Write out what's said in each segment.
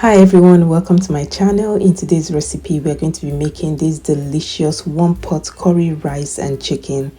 Hi everyone, welcome to my channel. In today's recipe we're going to be making this delicious one pot curry rice and chicken.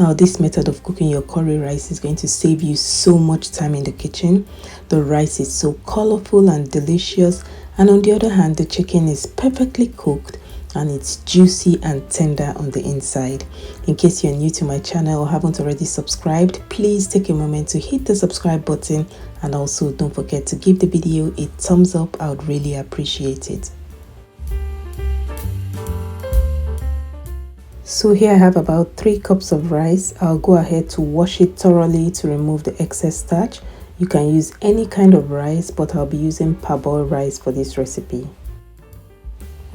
Now this method of cooking your curry rice is going to save you so much time in the kitchen. The rice is so colorful and delicious, and on the other hand the chicken is perfectly cooked and it's juicy and tender on the inside. In case you're new to my channel or haven't already subscribed, please take a moment to hit the subscribe button, and also don't forget to give the video a thumbs up. I would really appreciate it. So here I have about 3 cups of rice. I'll go ahead to wash it thoroughly to remove the excess starch. You can use any kind of rice, but I'll be using parboiled rice for this recipe.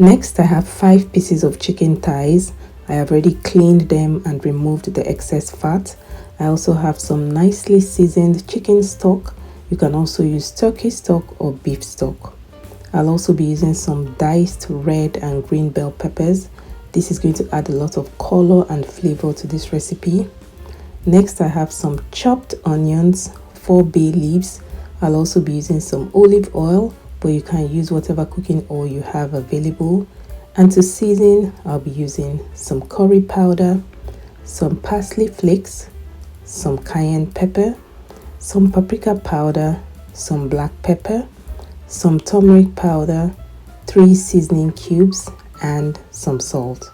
Next, I have 5 pieces of chicken thighs. I have already cleaned them and removed the excess fat. I also have some nicely seasoned chicken stock. You can also use turkey stock or beef stock. I'll also be using some diced red and green bell peppers. This is going to add a lot of color and flavor to this recipe. Next, I have some chopped onions, 4 bay leaves. I'll also be using some olive oil, but you can use whatever cooking oil you have available. And to season, I'll be using some curry powder, some parsley flakes, some cayenne pepper, some paprika powder, some black pepper, some turmeric powder, 3 seasoning cubes, and some salt.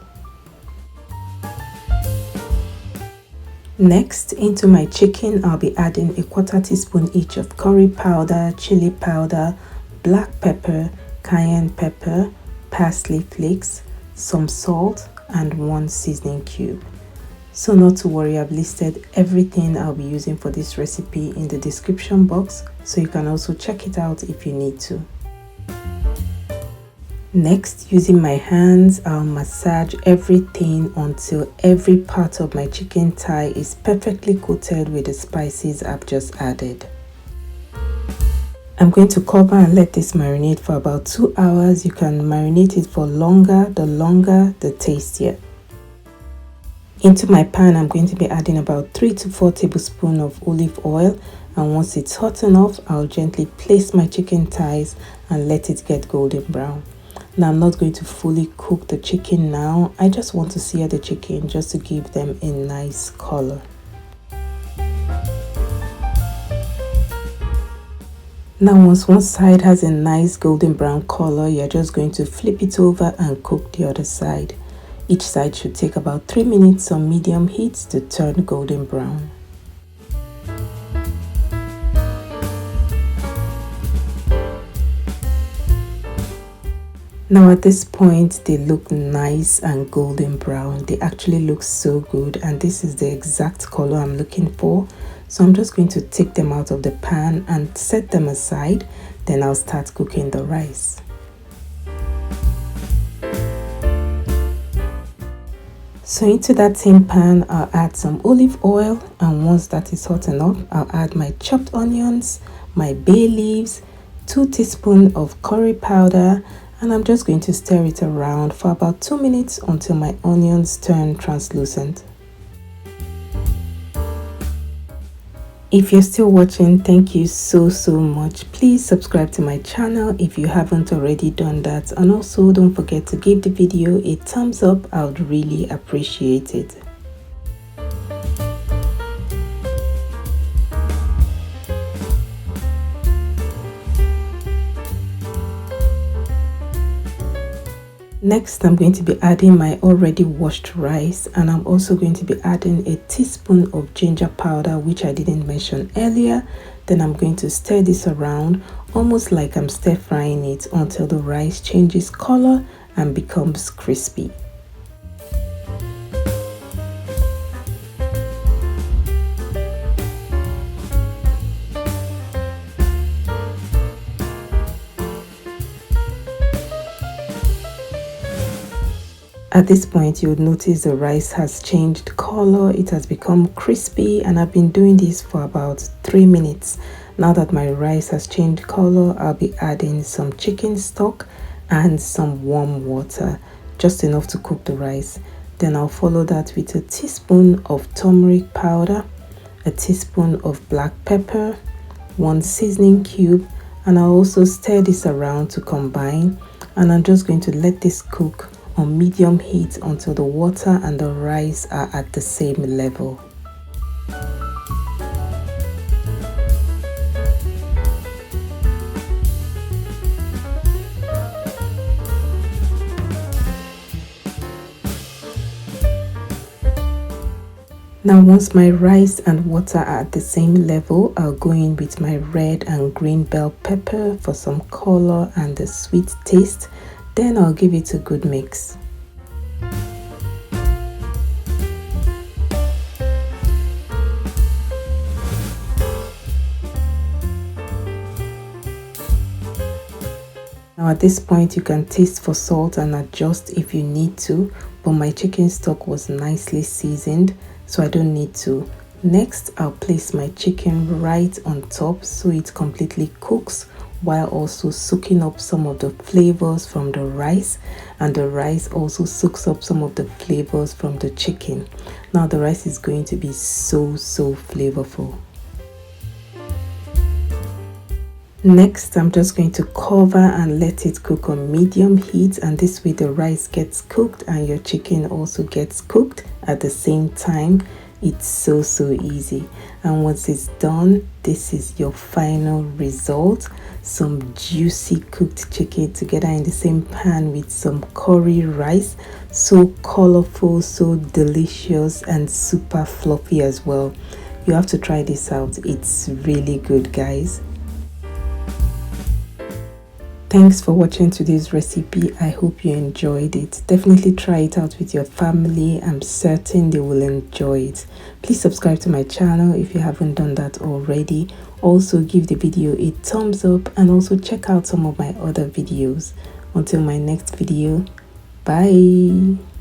Next, into my chicken, I'll be adding a 1/4 teaspoon each of curry powder, chili powder, black pepper, cayenne pepper, parsley flakes, some salt, and 1 seasoning cube. So not to worry, I've listed everything I'll be using for this recipe in the description box, so you can also check it out if you need to. Next, using my hands, I'll massage everything until every part of my chicken thigh is perfectly coated with the spices I've just added. I'm going to cover and let this marinate for about 2 hours. You can marinate it for longer. The longer, the tastier. Into my pan, I'm going to be adding about 3 to 4 tablespoons of olive oil, and once it's hot enough, I'll gently place my chicken thighs and let it get golden brown. Now, I'm not going to fully cook the chicken now. I just want to sear the chicken just to give them a nice color. Now, once one side has a nice golden brown color, you're just going to flip it over and cook the other side. Each side should take about 3 minutes on medium heat to turn golden brown. Now at this point, they look nice and golden brown. They actually look so good, and this is the exact color I'm looking for. So I'm just going to take them out of the pan and set them aside. Then I'll start cooking the rice. So into that same pan, I'll add some olive oil, and once that is hot enough, I'll add my chopped onions, my bay leaves, 2 teaspoons of curry powder, and I'm just going to stir it around for about 2 minutes until my onions turn translucent. If you're still watching, thank you so much. Please subscribe to my channel if you haven't already done that, and also don't forget to give the video a thumbs up. I would really appreciate it. Next, I'm going to be adding my already washed rice, and I'm also going to be adding a teaspoon of ginger powder, which I didn't mention earlier. Then I'm going to stir this around almost like I'm stir frying it until the rice changes color and becomes crispy. At this point, you would notice the rice has changed color. It has become crispy, and I've been doing this for about 3 minutes. Now that my rice has changed color, I'll be adding some chicken stock and some warm water, just enough to cook the rice. Then I'll follow that with a teaspoon of turmeric powder, a teaspoon of black pepper, 1 seasoning cube, And I'll also stir this around to combine, and I'm just going to let this cook on medium heat until the water and the rice are at the same level. Now once my rice and water are at the same level, I'll go in with my red and green bell pepper for some color and the sweet taste. Then I'll give it a good mix. Now at this point you can taste for salt and adjust if you need to, but my chicken stock was nicely seasoned, so I don't need to. Next, I'll place my chicken right on top so it completely cooks while also soaking up some of the flavors from the rice, and the rice also soaks up some of the flavors from the chicken. Now the rice is going to be so flavorful. Next, I'm just going to cover and let it cook on medium heat, and this way the rice gets cooked and your chicken also gets cooked at the same time. It's so easy. And once it's done, this is your final result. Some juicy cooked chicken together in the same pan with some curry rice. So colorful, so delicious, and super fluffy as well. You have to try this out. It's really good, guys. Thanks for watching today's recipe. I hope you enjoyed it. Definitely try it out with your family. I'm certain they will enjoy it. Please subscribe to my channel if you haven't done that already. Also give the video a thumbs up and also check out some of my other videos. Until my next video, bye.